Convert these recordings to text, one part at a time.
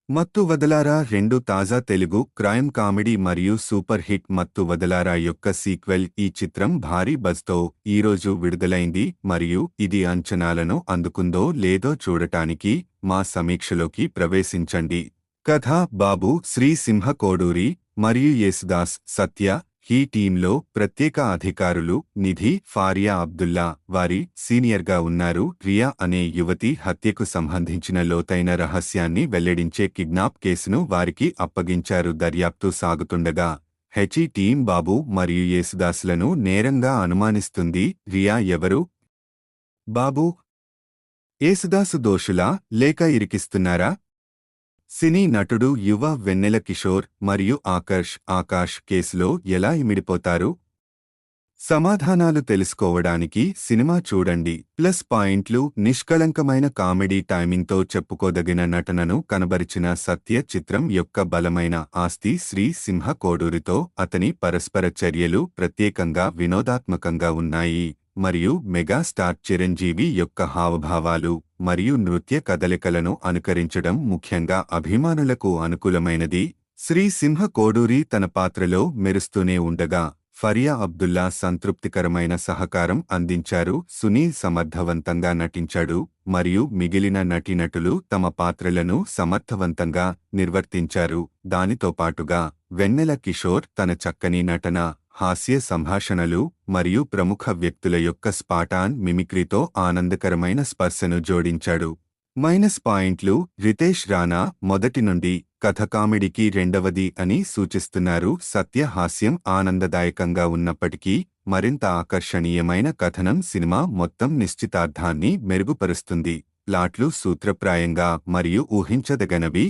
మత్తు వదలారా 2 తాజా Telugu crime comedy మరియు సూపర్ హిట్ మత్తు వదలారా యొక్క సీక్వెల్. ఈ చిత్రం భారీ బజ్తో ఈరోజు విడుదలైంది మరియు ఇది అంచనాలను అందుకుందో లేదో చూడటానికి మా సమీక్షలోకి ప్రవేశించండి. కథ బాబు, శ్రీ సింహ కోడూరి మరియు యేసుదాస్, సత్య ఈ టీంలో ప్రత్యేక అధికారులు నిధి, ఫారియా అబ్దుల్లా వారి సీనియర్గా ఉన్నారు. రియా అనే యువతి హత్యకు సంబంధించిన లోతైన రహస్యాన్ని వెల్లడించే కిడ్నాప్ కేసును వారికి అప్పగించారు. దర్యాప్తు సాగుతుండగా హెచ్ టీం బాబు మరియు యేసుదాస్లను నేరంగా అనుమానిస్తుంది. రియా ఎవరు? బాబు, యేసుదాసు దోషులా లేక ఇరికిస్తున్నారా? సినీ నటుడు యువ వెన్నెల కిషోర్ మరియు ఆకాష్ కేసులో ఎలా ఇమిడిపోతారు? సమాధానాలు తెలుసుకోవడానికి సినిమా చూడండి. ప్లస్ పాయింట్లు: నిష్కళంకమైన కామెడీ టైమింగ్తో చెప్పుకోదగిన నటనను కనబరిచిన సత్య చిత్రం యొక్క బలమైన ఆస్తి. శ్రీ సింహ కోడూరితో అతని పరస్పర చర్యలు ప్రత్యేకంగా వినోదాత్మకంగా ఉన్నాయి మరియు మెగాస్టార్ చిరంజీవి యొక్క హావభావాలు మరియు నృత్య కదలికలను అనుకరించడం ముఖ్యంగా అభిమానులకు అనుకూలమైనది. శ్రీ సింహ కోడూరి తన పాత్రలో మెరుస్తూనే ఉండగా ఫరియా అబ్దుల్లా సంతృప్తికరమైన సహకారం అందించారు. సునీల్ సమర్థవంతంగా నటించాడు మరియు మిగిలిన నటీనటులు తమ పాత్రలను సమర్థవంతంగా నిర్వర్తించారు. దానితో పాటుగా వెన్నెల కిషోర్ తన చక్కని నటన, హాస్య సంభాషణలు మరియు ప్రముఖ వ్యక్తుల యొక్క స్పాటాన్ మిమిక్రీతో ఆనందకరమైన స్పర్శను జోడించాడు. మైనస్ పాయింట్లు: రితేష్ రాణా మొదటి నుండి కథ కామెడీకి రెండవది అని సూచిస్తున్నారు. సత్య హాస్యం ఆనందదాయకంగా ఉన్నప్పటికీ మరింత ఆకర్షణీయమైన కథనం సినిమా మొత్తం నిశ్చితార్థాన్ని మెరుగుపరుస్తుంది. ప్లాట్లు సూత్రప్రాయంగా మరియు ఊహించదగనవి.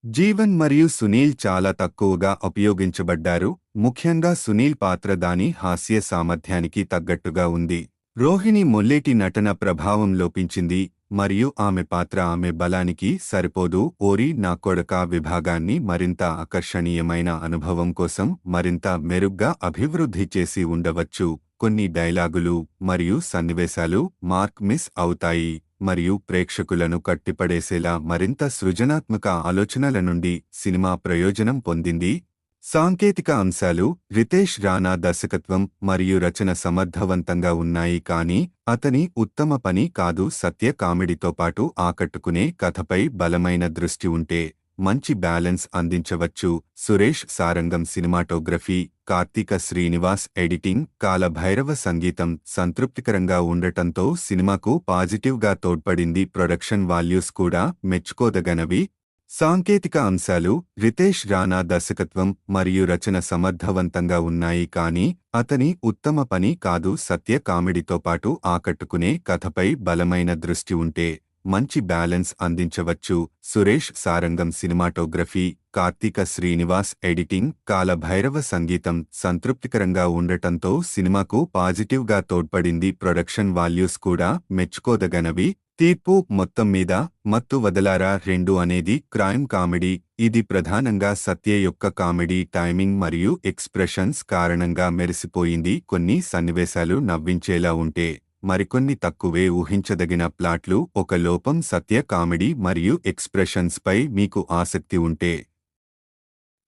జీవన్ మరియు సునీల్ చాలా తక్కువగా ఉపయోగించబడ్డారు. ముఖ్యంగా సునీల్ పాత్ర దాని హాస్య సామర్థ్యానికి తగ్గట్టుగా ఉంది. రోహిణి మొల్లేటి నటన ప్రభావం లోపించింది మరియు ఆమె పాత్ర ఆమె బలానికి సరిపోదు. ఓరి నా కొడకా విభాగాన్ని మరింత ఆకర్షణీయమైన అనుభవం కోసం మరింత మెరుగ్గా అభివృద్ధి చేసి ఉండవచ్చు. కొన్ని డైలాగులు మరియు సన్నివేశాలు మార్క్ మిస్ అవుతాయి మరియు ప్రేక్షకులను కట్టిపడేసేలా మరింత సృజనాత్మక ఆలోచనల నుండి సినిమా ప్రయోజనం పొందింది. సాంకేతిక అంశాలు: రితేష్ రాణా దర్శకత్వం మరియు రచన సమర్థవంతంగా ఉన్నాయి కానీ అతని ఉత్తమ పని కాదు. సత్య కామెడీతో పాటు ఆకట్టుకునే కథపై బలమైన దృష్టి ఉంటే మంచి బ్యాలెన్స్ అందించవచ్చు. సురేష్ సారంగం సినిమాటోగ్రఫీ, కార్తీక శ్రీనివాస్ ఎడిటింగ్, కాలభైరవ సంగీతం సంతృప్తికరంగా ఉండటంతో సినిమాకు పాజిటివ్గా తోడ్పడింది. ప్రొడక్షన్ వాల్యూస్ కూడా మెచ్చుకోదగనవి. సాంకేతిక అంశాలు: రితేష్ రాణా దర్శకత్వం మరియు రచన సమర్థవంతంగా ఉన్నాయి కానీ అతని ఉత్తమ పని కాదు. సత్య కామెడీతో పాటు ఆకట్టుకునే కథపై బలమైన దృష్టి ఉంటే మంచి బ్యాలెన్స్ అందించవచ్చు. సురేష్ సారంగం సినిమాటోగ్రఫీ, కార్తీక శ్రీనివాస్ ఎడిటింగ్, కాలభైరవ సంగీతం సంతృప్తికరంగా ఉండటంతో సినిమాకు పాజిటివ్గా తోడ్పడింది. ప్రొడక్షన్ వాల్యూస్ కూడా మెచ్చుకోదగనవి. తీర్పు: మొత్తం మీద మత్తు వదలారా 2 అనేది క్రైమ్ కామెడీ. ఇది ప్రధానంగా సత్య యొక్క కామెడీ టైమింగ్ మరియు ఎక్స్ప్రెషన్స్ కారణంగా మెరిసిపోయింది. కొన్ని సన్నివేశాలు నవ్వించేలా ఉంటే మరికొన్ని తక్కువే. ఊహించదగిన ప్లాట్లు ఒక లోపం. సత్య కామెడీ మరియు ఎక్స్ప్రెషన్స్పై మీకు ఆసక్తి ఉంటే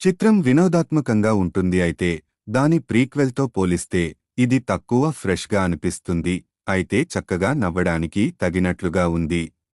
చిత్రం వినోదాత్మకంగా ఉంటుంది. అయితే దాని ప్రీక్వెల్తో పోలిస్తే ఇది తక్కువ ఫ్రెష్గా అనిపిస్తుంది. అయితే చక్కగా నవ్వడానికి తగినట్లుగా ఉంది.